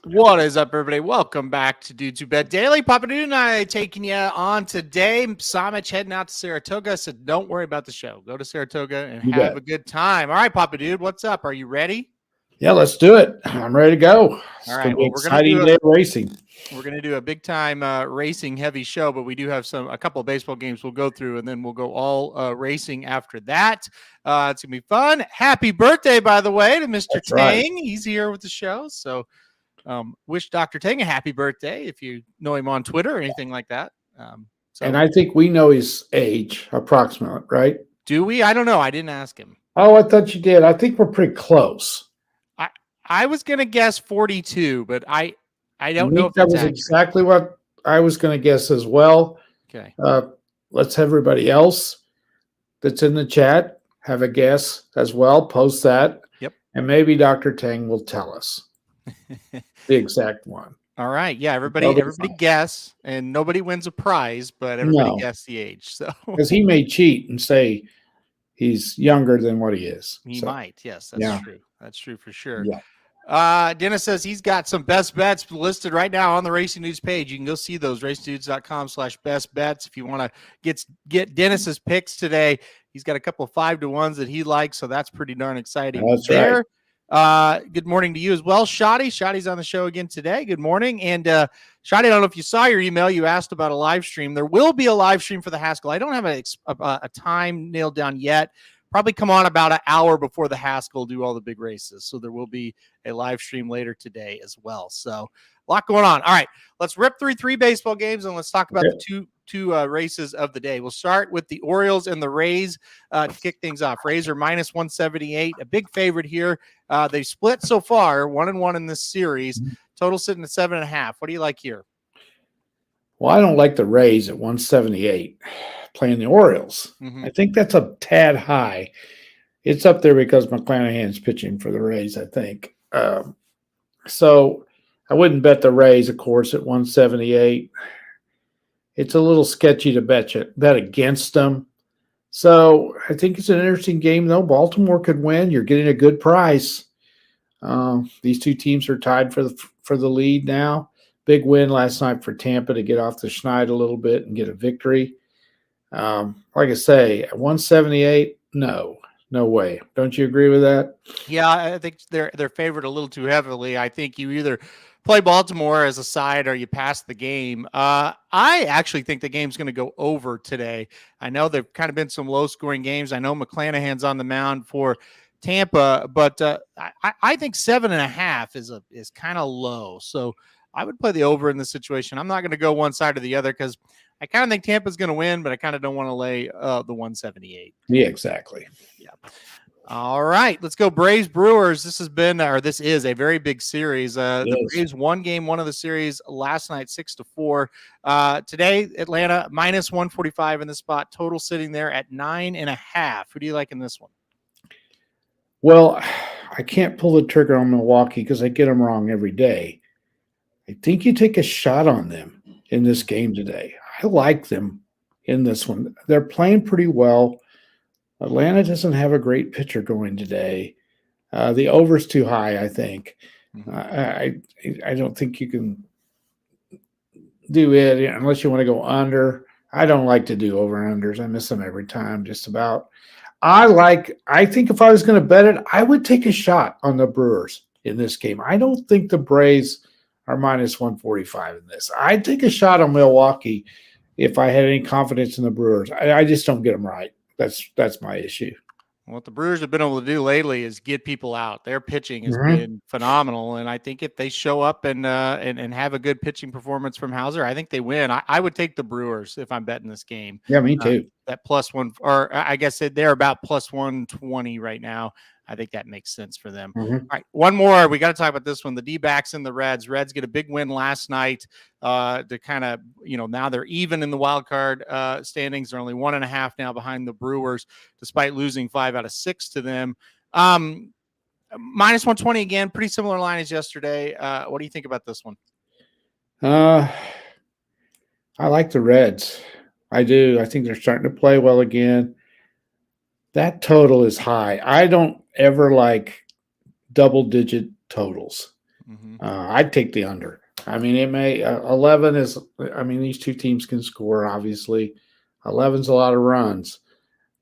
What is up, everybody? Welcome back to Dudes Who Bet Daily. Papa Dude and I taking you on today. Somich heading out to Saratoga. Said, don't worry about the show. Go to Saratoga and have a good time. All right, Papa Dude, what's up? Are you ready? Yeah, let's do it. I'm ready to go. All right. Well, we're going to do racing. We're going to do a big time racing heavy show, but we do have a couple of baseball games we'll go through, and then we'll go all racing after that. It's going to be fun. Happy birthday, by the way, to Mr. That's Tang. right. He's here with the show, so wish Dr. Tang a happy birthday if you know him on Twitter or anything like that. And I think we know his age, approximate, right? Do we? I don't know. I didn't ask him. Oh, I thought you did. I think we're pretty close. I was going to guess 42, but I don't know if that was accurate. Exactly what I was going to guess as well. Okay. Let's have everybody else that's in the chat have a guess as well. Post that. Yep. And maybe Dr. Tang will tell us the exact one. All right. Yeah. Everybody guess, and nobody wins a prize, but everybody guess the age. So because he may cheat and say he's younger than what he is. He might. Yes, that's true. That's true for sure. Yeah. Dennis says he's got some best bets listed right now on the Racing News page. You can go see those, racingnews.com/best bets. If you want to get Dennis's picks today, he's got a couple of 5-to-1s that he likes, so that's pretty darn exciting. That's right. Good morning to you as well, Shotty. Shotty's on the show again today. Good morning. And Shotty, I don't know if you saw your email. You asked about a live stream. There will be a live stream for the Haskell. I don't have a time nailed down yet. Probably come on about an hour before the Haskell do all the big races. So there will be a live stream later today as well. So a lot going on. All right, let's rip through 3 baseball games and let's talk about the two races of the day. We'll start with the Orioles and the Rays to kick things off. Rays are minus 178, a big favorite here. They split so far, 1-1 in this series. Total sitting at 7.5. What do you like here? Well, I don't like the Rays at 178 playing the Orioles. I think that's a tad high. It's up there because McClanahan's pitching for the Rays, I think. So I wouldn't bet the Rays, of course, at 178. It's a little sketchy to bet against them. So I think it's an interesting game, though. Baltimore could win. You're getting a good price. These two teams are tied for the lead now. Big win last night for Tampa to get off the schneid a little bit and get a victory. Like I say, at 178, no way. Don't you agree with that? Yeah, I think they're favored a little too heavily. I think you either play Baltimore as a side or you pass the game. I actually think the game's going to go over today. I know there've kind of been some low-scoring games. I know McClanahan's on the mound for Tampa, but I think 7.5 is kind of low. So I would play the over in this situation. I'm not going to go one side or the other because I kind of think Tampa's going to win, but I kind of don't want to lay the 178. Yeah, exactly. Yeah. All right, let's go Braves Brewers. This is a very big series. The Braves won game 1 of the series last night, 6-4. Today, Atlanta minus 145 in the spot. Total sitting there at 9.5. Who do you like in this one? Well, I can't pull the trigger on Milwaukee because I get them wrong every day. I think you take a shot on them in this game today. I like them in this one. They're playing pretty well. Atlanta doesn't have a great pitcher going today. The over's too high, I think. I don't think you can do it unless you want to go under. I don't like to do over-unders. I miss them every time, just about. I think if I was going to bet it, I would take a shot on the Brewers in this game. I don't think the Braves are minus 145 in this. I'd take a shot on Milwaukee if I had any confidence in the Brewers. I just don't get them right. That's my issue. What the Brewers have been able to do lately is get people out. Their pitching has been phenomenal, and I think if they show up and have a good pitching performance from Hauser, I think they win. I would take the Brewers if I'm betting this game. Yeah, me too. That +1, or I guess they're about +120 right now. I think that makes sense for them. All right, one more. We got to talk about this one. The D-backs and the Reds. Reds get a big win last night to kind of, now they're even in the wild card standings. They're only 1.5 now behind the Brewers, despite losing 5 out of 6 to them. Minus 120 again, pretty similar line as yesterday. What do you think about this one? I like the Reds. I do. I think they're starting to play well again. That total is high. I don't ever like double-digit totals. Mm-hmm. I'd take the under. I mean, it may 11 is. I mean, these two teams can score. Obviously, 11's a lot of runs.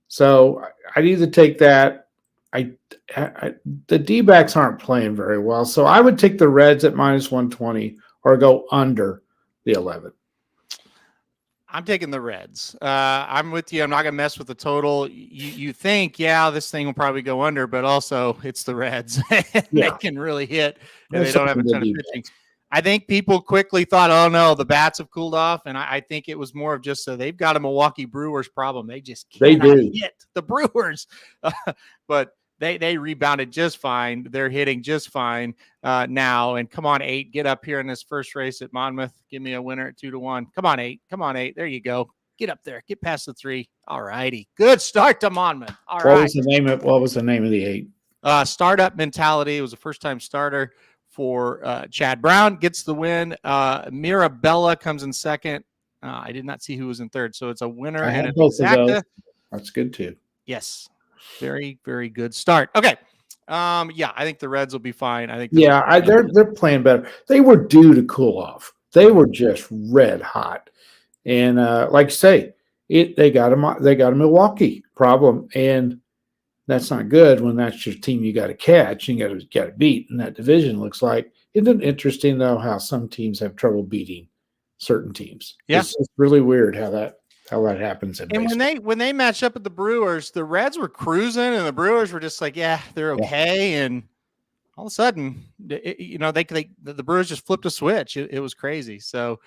So I'd either take that. The D-backs aren't playing very well, so I would take the Reds at -120 or go under the 11. I'm taking the Reds. I'm with you. I'm not going to mess with the total. You think, yeah, this thing will probably go under, but also it's the Reds. They can really hit, and they don't have a ton of pitching. I think people quickly thought, oh, no, the bats have cooled off, and I think it was more of just they've got a Milwaukee Brewers problem. They just cannot hit the Brewers. But they rebounded just fine. They're hitting just fine now. And come on, 8, get up here in this first race at Monmouth. Give me a winner at 2-1. Come on, 8. Come on, 8. There you go. Get up there. Get past the 3. All righty. Good start to Monmouth. All right. What was the name of the 8? Startup Mentality. It was a first-time starter for Chad Brown. Gets the win. Mirabella comes in second. I did not see who was in third. So it's a winner and an exacta. That's good, too. Yes. Very, very good start. Okay. I think the Reds will be fine. I think they're playing better. They were due to cool off. They were just red hot. And like you say, they got a Milwaukee problem, and that's not good when that's your team you got to catch and you got to beat. And that division looks like. Isn't it interesting though how some teams have trouble beating certain teams? Yeah, it's really weird how that happens. And when they match up with the Brewers, the Reds were cruising, and the Brewers were just like, yeah, they're okay. Yeah. And all of a sudden, the Brewers just flipped a switch. It was crazy. So,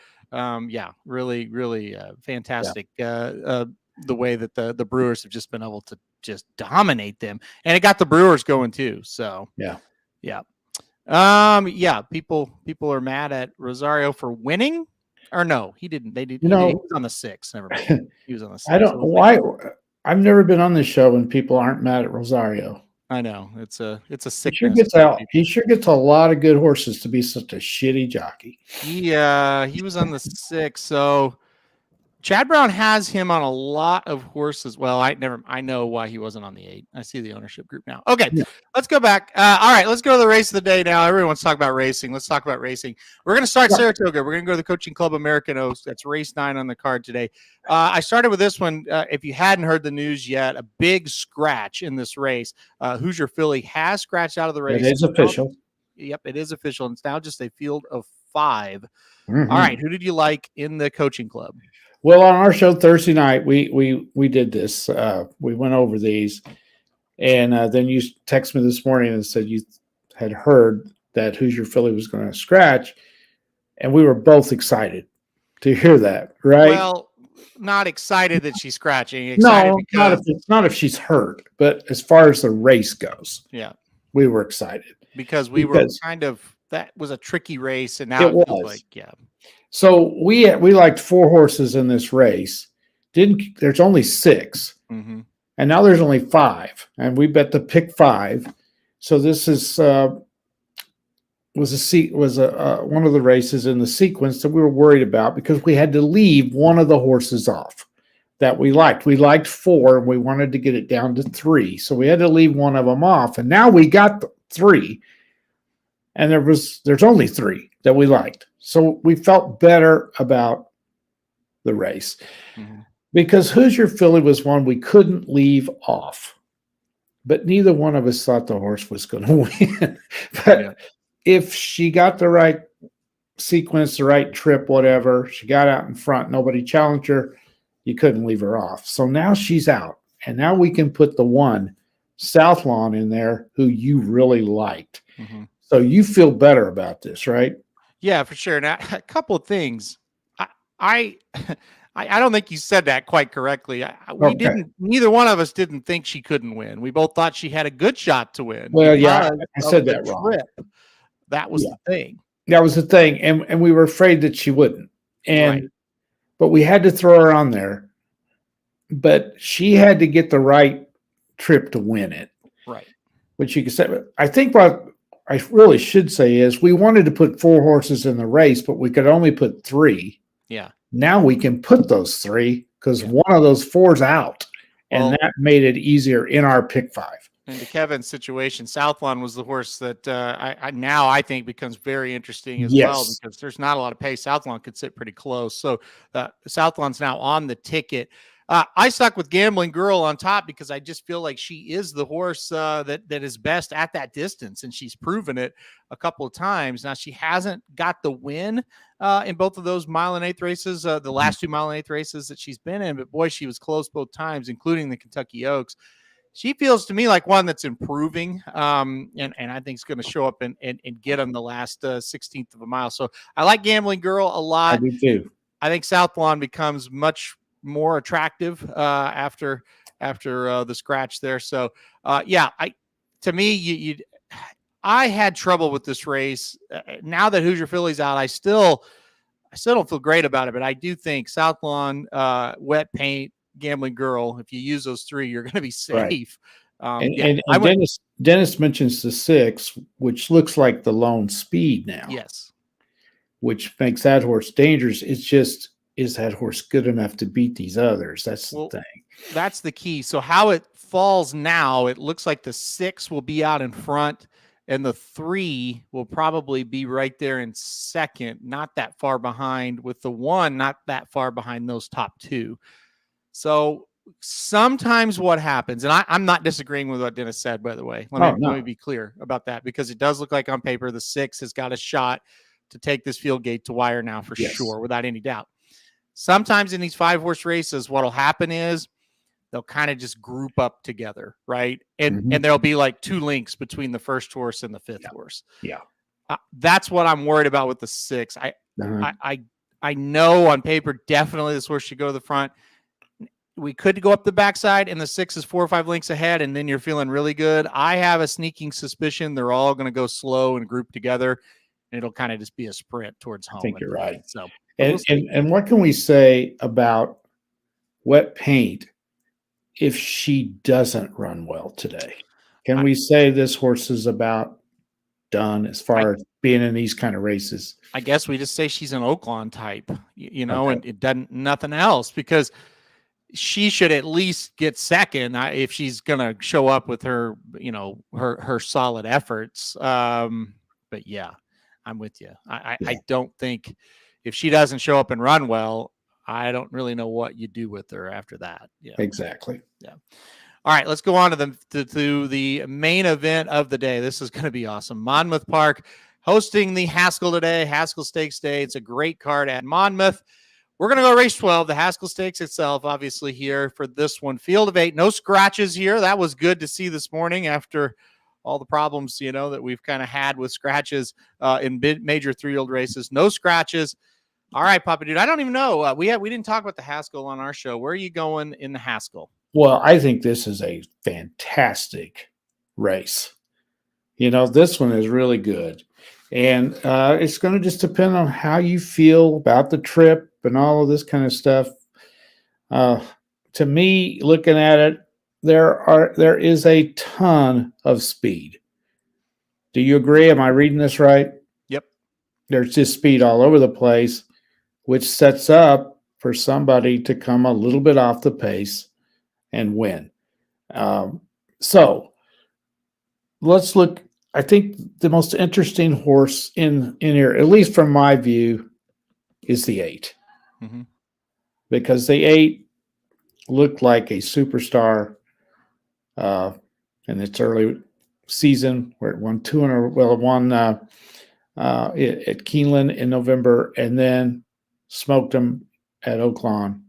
really, really fantastic. Yeah. The way that the Brewers have just been able to just dominate them, and it got the Brewers going too. So yeah. People are mad at Rosario for winning. Or no, he didn't. They did. He was on the 6. Never mind. He was on the 6. I don't know why. I've never been on this show when people aren't mad at Rosario. I know it's a sickness. He sure gets out. He sure gets a lot of good horses to be such a shitty jockey. He was on the 6. So Chad Brown has him on a lot of horses. Well, I know why he wasn't on the 8. I see the ownership group now. Okay, Let's go back. All right, let's go to the race of the day now. Everyone wants to talk about racing. Let's talk about racing. We're going to start Saratoga. We're going to go to the Coaching Club American Oaks. That's race 9 on the card today. I started with this one. If you hadn't heard the news yet, a big scratch in this race. Hoosier Philly has scratched out of the race. It is official. Yep, it is official. It's now just a field of 5. Mm-hmm. All right, who did you like in the Coaching Club? Well, on our show Thursday night, we did this. We went over these, and then you texted me this morning and said you had heard that Hoosier Philly was going to scratch, and we were both excited to hear that, right? Well, not excited that she's scratching. Excited not if she's hurt, but as far as the race goes, we were excited because we were kind of that was a tricky race, and now it feels like So we liked 4 horses in this race. There's only 6, and now there's only 5, and we bet the pick 5. So this is was one of the races in the sequence that we were worried about because we had to leave one of the horses off that we liked. We liked 4, and we wanted to get it down to 3, so we had to leave one of them off. And now we got the 3, and there's only 3 that we liked. So we felt better about the race because Hoosier Philly was one we couldn't leave off, but neither one of us thought the horse was going to win. But if she got the right sequence, the right trip, whatever, she got out in front, nobody challenged her, you couldn't leave her off. So now she's out, and now we can put the 1 South Lawn in there who you really liked. So you feel better about this, right? Yeah, for sure. Now, a couple of things. I don't think you said that quite correctly. Neither one of us didn't think she couldn't win. We both thought she had a good shot to win. Well, yeah, I said that wrong. That was the thing. That was the thing, and we were afraid that she wouldn't. But we had to throw her on there. But she had to get the right trip to win it. Right. Which you could say. I think what I really should say is we wanted to put 4 horses in the race, but we could only put 3. Yeah. Now we can put those 3 because one of those 4's out, And Well, that made it easier in our pick 5. And to Kevin's situation, Southlawn was the horse that I think becomes very interesting as well, Yes. because there's not a lot of pace. Southlawn could sit pretty close. So Southlawn's now on the ticket. I stuck with Gambling Girl on top because I just feel like she is the horse that is best at that distance, and she's proven it a couple of times. Now, she hasn't got the win in both of those 1.8 races, the last 2 1.8 races that she's been in, but boy, she was close both times, including the Kentucky Oaks. She feels to me like one that's improving, and I think is going to show up and get on the last 16th of a mile. So I like Gambling Girl a lot. I do too. I think Southlawn becomes much more attractive after the scratch there. So to me, I had trouble with this race. Now that Hoosier Philly's out, I still don't feel great about it, but I do think Southlawn, Wet Paint, Gambling Girl, if you use those 3, you're going to be safe. Right. And Dennis mentions the 6, which looks like the lone speed now. Yes. Which makes that horse dangerous. It's just, is that horse good enough to beat these others? That's the thing. That's the key. So how it falls now, it looks like the 6 will be out in front, and the 3 will probably be right there in second, not that far behind, with the 1 not that far behind those top 2. So sometimes what happens, and I'm not disagreeing with what Dennis said, by the way. Let me be clear about that, because it does look like on paper the 6 has got a shot to take this field gate to wire now for sure, without any doubt. Sometimes in these 5-horse races, what'll happen is they'll kind of just group up together, right? And there'll be like 2 links between the first horse and the 5th horse. Yeah. That's what I'm worried about with the 6. I know on paper, definitely this horse should go to the front. We could go up the backside and the 6 is 4 or 5 links ahead, and then you're feeling really good. I have a sneaking suspicion they're all going to go slow and group together, and it'll kind of just be a sprint towards home. I think you're right. So, and what can we say about Wet Paint if she doesn't run well today? Can we say this horse is about done as far as being in these kind of races? I guess we just say she's an Oaklawn type, and it doesn't nothing else, because she should at least get second if she's going to show up with her, her solid efforts. But yeah, I'm with you. I don't think if she doesn't show up and run well, I don't really know what you do with her after that. Yeah, exactly. Yeah. All right, let's go on to the main event of the day. This is going to be awesome. Monmouth Park hosting the Haskell today, Haskell Stakes Day. It's a great card at Monmouth. We're going to go race 12, the Haskell Stakes itself, obviously, here for this one. Field of 8, no scratches here. That was good to see this morning after all the problems, that we've kind of had with scratches in major 3-year-old races. No scratches. All right, Papa Dude, I don't even know. We didn't talk about the Haskell on our show. Where are you going in the Haskell? Well, I think this is a fantastic race. This one is really good. And it's going to just depend on how you feel about the trip and all of this kind of stuff. To me, looking at it, there is a ton of speed. Do you agree? Am I reading this right? Yep. There's just speed all over the place, which sets up for somebody to come a little bit off the pace and win. So let's look. I think the most interesting horse in here, at least from my view, is the 8. Mm-hmm. Because the 8 looked like a superstar in its early season, where it won at Keeneland in November, and then smoked them at Oaklawn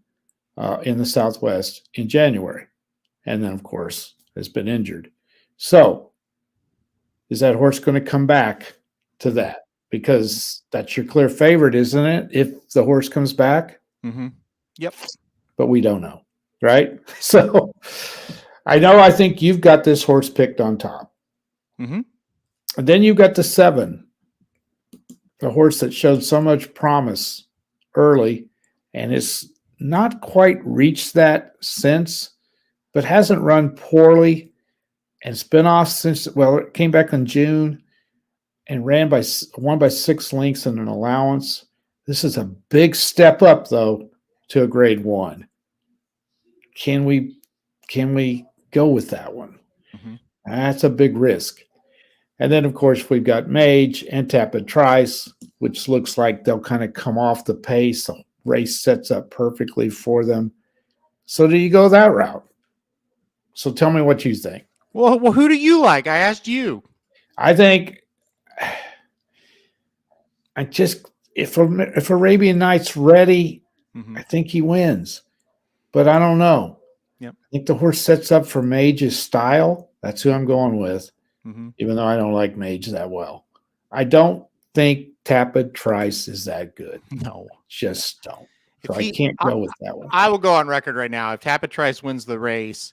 in the Southwest in January. And then, of course, has been injured. So is that horse going to come back to that? Because that's your clear favorite, isn't it? If the horse comes back? Mm-hmm. Yep. But we don't know, right? So I think you've got this horse picked on top. Mm-hmm. And then you've got the 7, the horse that showed so much promise early and has not quite reached that since, but hasn't run poorly. And it's been off since, it came back in June and won by 6 lengths and an allowance. This is a big step up, though, to a grade 1. Can we can we go with that one? Mm-hmm. That's a big risk. And then, of course, we've got Mage and Tapit Trice, which looks like they'll kind of come off the pace. The race sets up perfectly for them. So do you go that route? So tell me what you think. Well, who do you like? I asked you. I think if Arabian Night's ready, Mm-hmm. I think he wins. But I don't know. Yep. I think the horse sets up for Mage's style. That's who I'm going with, even though I don't like Mage that well. I don't think Tapit Trice is that good. No. Just don't. So I can't go with that one. I will go on record right now. If Tapit Trice wins the race,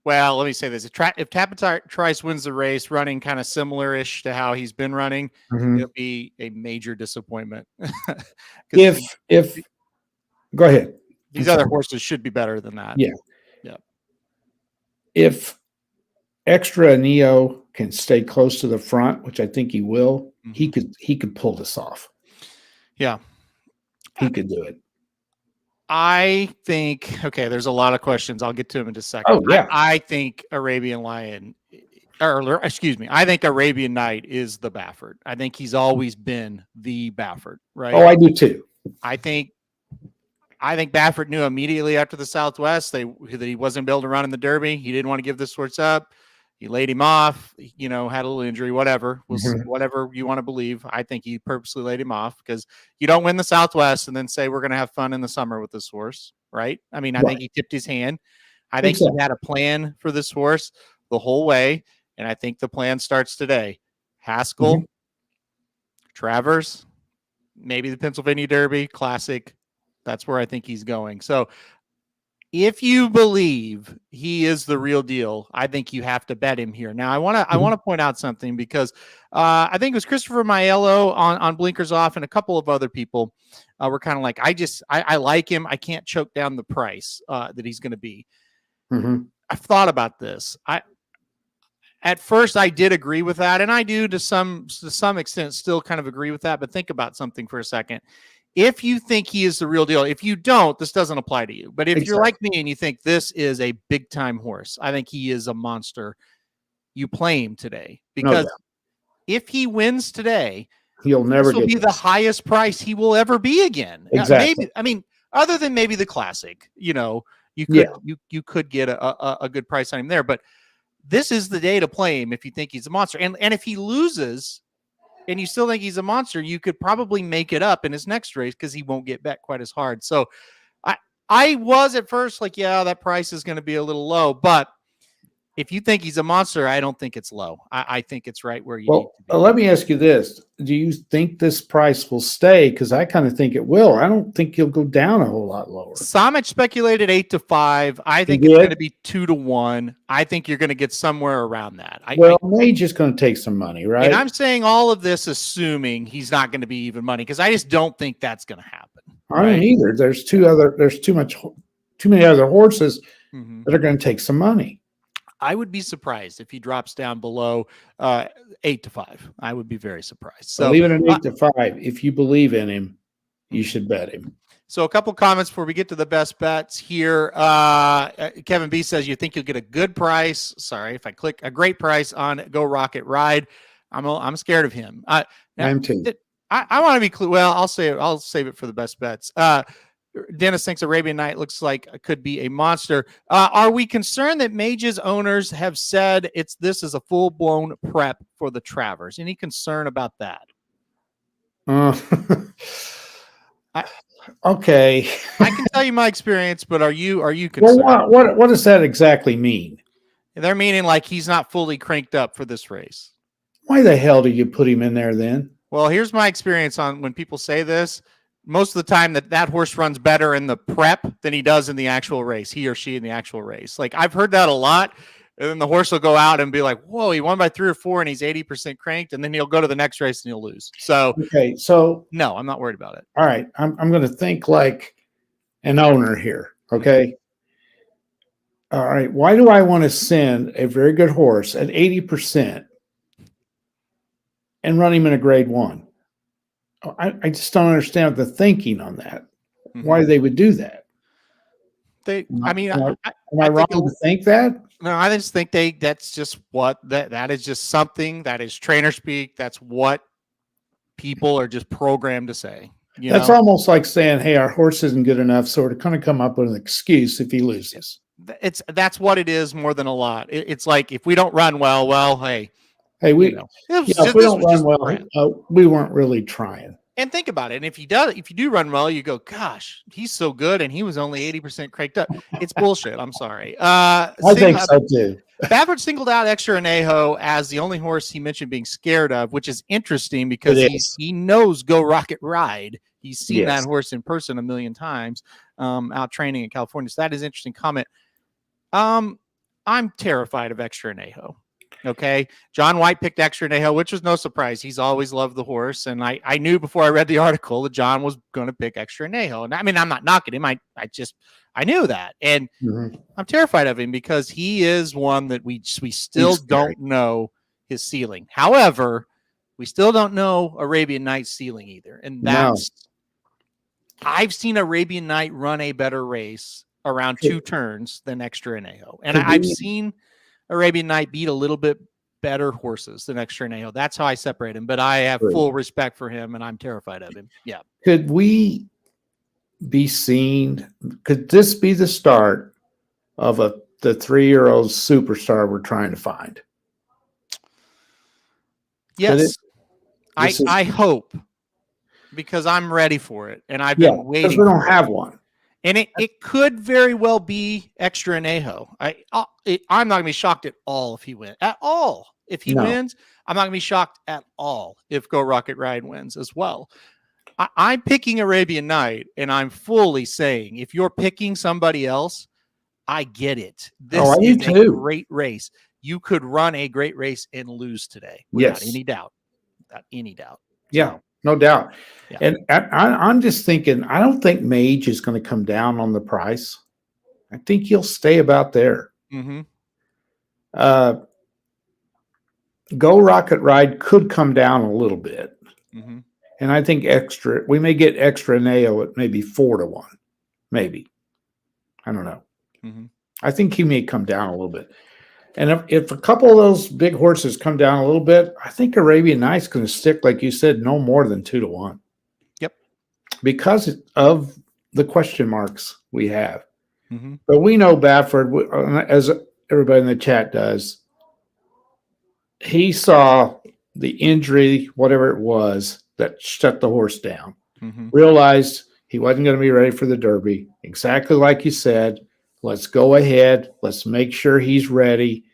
well, let me say this. If Tapit Trice wins the race running kind of similar-ish to how he's been running, it'll be a major disappointment. If go ahead. These other horses should be better than that. Yeah. Yeah. If Extra Neo can stay close to the front, which I think he will, he could pull this off. Yeah. He could do it. I think, okay, there's a lot of questions. I'll get to them in just a second. Oh, yeah. I think Arabian Night is the Baffert. I think he's always been the Baffert, right? Oh, I do too. I think Baffert knew immediately after the Southwest that he wasn't able to run in the Derby. He didn't want to give this horse up. He laid him off, had a little injury, whatever. Whatever you want to believe. I think he purposely laid him off because you don't win the Southwest and then say we're going to have fun in the summer with this horse, right? I mean, I think he tipped his hand. I think he had a plan for this horse the whole way, and I think the plan starts today. Haskell, Travers, maybe the Pennsylvania Derby, Classic. That's where I think he's going. So if you believe he is the real deal, I think you have to bet him here. Now, I want to point out something because I think it was Christopher Maiello on Blinkers Off and a couple of other people were kind of like, I like him. I can't choke down the price that he's going to be. I've thought about this. At first, I did agree with that, and I do to some extent still kind of agree with that. But think about something for a second. If you think he is the real deal, if you don't, this doesn't apply to you. But if you're like me and you think this is a big time horse, I think he is a monster. You play him today because if he wins today, he'll never be the highest price he will ever be again. Exactly. Maybe, other than maybe the Classic, you could get a good price on him there. But this is the day to play him if you think he's a monster. And if he loses and you still think he's a monster, you could probably make it up in his next race because he won't get bet quite as hard. So I was at first like, yeah, that price is going to be a little low. But if you think he's a monster, I don't think it's low. I think it's right where you need to be. Let me ask you this. Do you think this price will stay? Because I kind of think it will. I don't think he'll go down a whole lot lower. Somich speculated 8-5. I think it's going to be 2-1. I think you're going to get somewhere around that. Mage is going to take some money, right? And I'm saying all of this assuming he's not going to be even money because I just don't think that's going to happen. I don't either. There's too many other horses that are going to take some money. I would be surprised if he drops down below 8-5. I would be very surprised. So even at 8-5, if you believe in him, you should bet him. So a couple comments before we get to the best bets here. Kevin B says, you think you'll get a good price. Sorry, if I click a great price on Go Rocket Ride. I'm scared of him. I'm too. I want to be clear. Well, I'll save it for the best bets. Dennis thinks Arabian Night looks like it could be a monster. Are we concerned that Mage's owners have said this is a full-blown prep for the Travers? Any concern about that? Okay. I can tell you my experience, but are you concerned? Well, what does that exactly mean? They're meaning like he's not fully cranked up for this race. Why the hell do you put him in there then? Well, here's my experience on when people say this. Most of the time that horse runs better in the prep than he does in the actual race, he or she in the actual race. Like I've heard that a lot. And then the horse will go out and be like, whoa, he won by 3 or 4 and he's 80% cranked. And then he'll go to the next race and he'll lose. So, no, I'm not worried about it. All right. I'm going to think like an owner here. Okay. All right. Why do I want to send a very good horse at 80% and run him in a grade 1? I just don't understand the thinking on that. Why they would do that. I mean, Am I I wrong think to think that? no, I just think that's just what that is just something that is trainer speak. That's what people are just programmed to say. That's almost like saying, "Hey, our horse isn't good enough, so we're going to come up with an excuse if he loses." That's what it is more than a lot. It's like if we don't run well, hey, Hey, if we don't run well, we weren't really trying. And think about it. And if you do run well, you go, gosh, he's so good, and he was only 80% cranked up. It's bullshit. I'm sorry. I think so too. Baffert singled out Extra Anejo as the only horse he mentioned being scared of, which is interesting because he knows Go Rocket Ride. He's seen that horse in person a million times out training in California. So that is an interesting comment. I'm terrified of Extra Anejo. Okay. John White picked Extra Anejo, which was no surprise. He's always loved the horse. And I knew before I read the article that John was going to pick Extra Anejo. And I mean, I'm not knocking him. I knew that. And I'm terrified of him because he is one that we still don't know his ceiling. However, we still don't know Arabian Night's ceiling either. And I've seen Arabian Night run a better race around 2 turns than Extra Anejo. And I've seen Arabian Night beat a little bit better horses than Extra Anejo. That's how I separate him. But I have full respect for him, and I'm terrified of him. Yeah. Could we be seen? Could this be the start of the 3-year-old superstar we're trying to find? Yes. I hope, because I'm ready for it, and I've been waiting. Because we don't have one. And it could very well be Extra Anejo. I'm not going to be shocked at all if he wins. At all. If he wins, I'm not going to be shocked at all if Go Rocket Ride wins as well. I'm picking Arabian Night, and I'm fully saying if you're picking somebody else, I get it. This is a great race. You could run a great race and lose today without any doubt. Without any doubt. Yeah. No doubt. Yeah. And I'm just thinking, I don't think Mage is going to come down on the price. I think he'll stay about there. Go Rocket Ride could come down a little bit. And I think we may get Extra Anejo at maybe 4-1. Maybe. I don't know. I think he may come down a little bit. And if a couple of those big horses come down a little bit, I think Arabian Night's going to stick, like you said, no more than 2-1. Yep. Because of the question marks we have. But we know Baffert, as everybody in the chat does, he saw the injury, whatever it was, that shut the horse down. Realized he wasn't going to be ready for the Derby. Exactly like you said. Let's go ahead. Let's make sure he's ready.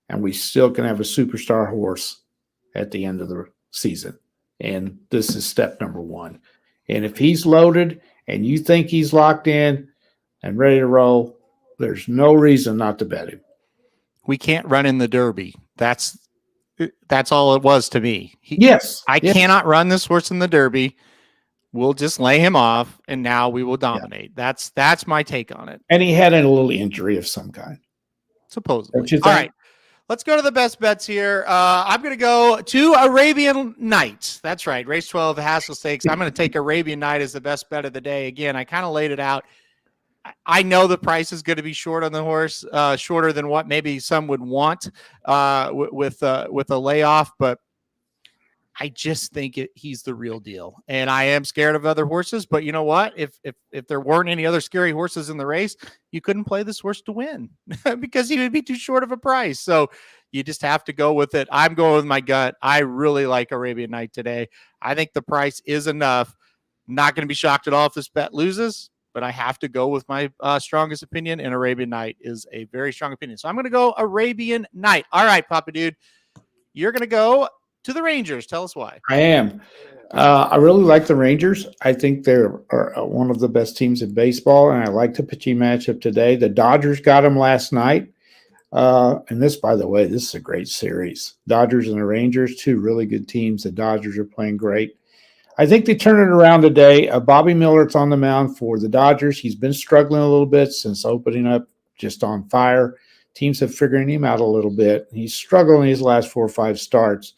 And we still can have a superstar horse at the end of the season. And this is step number 1. And if he's loaded and you think he's locked in and ready to roll, there's no reason not to bet him. We can't run in the Derby. That's all it was to me. I cannot run this horse in the Derby. We'll just lay him off, and now we will dominate. That's my take on it. And he had a little injury of some kind. Supposedly. All right. Let's go to the best bets here. I'm going to go to Arabian Night. That's right. Race 12, the Haskell Stakes. I'm going to take Arabian Night as the best bet of the day. Again, I kind of laid it out. I know the price is going to be short on the horse, shorter than what maybe some would want with a layoff, but I just think he's the real deal. And I am scared of other horses, but you know what? If there weren't any other scary horses in the race, you couldn't play this horse to win because he would be too short of a price. So you just have to go with it. I'm going with my gut. I really like Arabian Night today. I think the price is enough. Not going to be shocked at all if this bet loses, but I have to go with my strongest opinion, and Arabian Night is a very strong opinion. So I'm going to go Arabian Night. All right, Papa Dude, you're going to go to the Rangers. Tell us why. I am. I really like the Rangers. I think they're one of the best teams in baseball, and I like the pitching matchup today. The Dodgers got them last night. And this, by the way, this is a great series. Dodgers and the Rangers, 2 really good teams. The Dodgers are playing great. I think they turn it around today. Bobby Miller's on the mound for the Dodgers. He's been struggling a little bit since opening up, just on fire. Teams have figured him out a little bit. He's struggling these last 4 or 5 starts.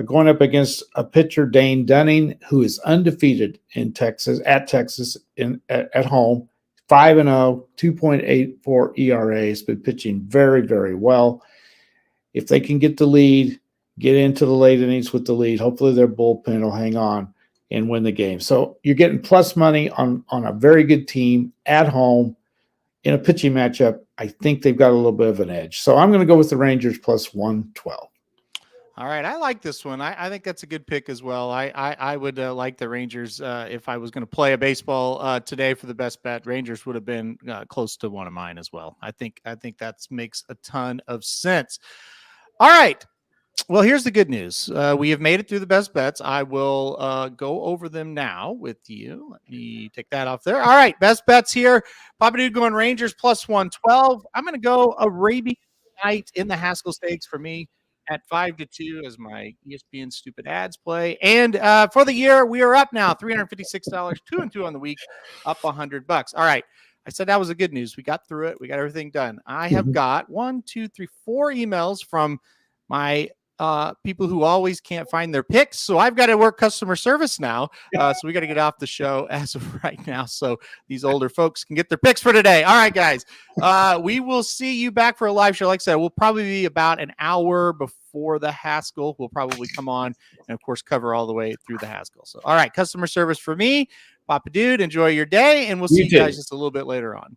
Going up against a pitcher, Dane Dunning, who is undefeated in Texas, at home, 5-0, 2.84 ERA. Has been pitching very, very well. If they can get the lead, get into the late innings with the lead, hopefully their bullpen will hang on and win the game. So you're getting plus money on a very good team at home in a pitching matchup. I think they've got a little bit of an edge. So I'm going to go with the Rangers plus 112. All right, I like this one. I think that's a good pick as well. I would like the Rangers if I was going to play a baseball today for the best bet. Rangers would have been close to one of mine as well. I think that makes a ton of sense. All right. Well, here's the good news. We have made it through the best bets. I will go over them now with you. Let me take that off there. All right, best bets here. Papa Dude going Rangers plus 112. I'm going to go Arabian Night in the Haskell Stakes for me at 5-2 as my ESPN stupid ads play. And for the year, we are up now, $356, 2-2 on the week, up $100. All right. I said that was the good news. We got through it. We got everything done. I have got 4 emails from my people who always can't find their picks. So I've got to work customer service now. So we got to get off the show as of right now so these older folks can get their picks for today. All right, guys. We will see you back for a live show. Like I said, we'll probably be about an hour before the Haskell. We'll probably come on and, of course, cover all the way through the Haskell. So, all right, customer service for me. Papa Dude, enjoy your day, and we'll see you guys just a little bit later on.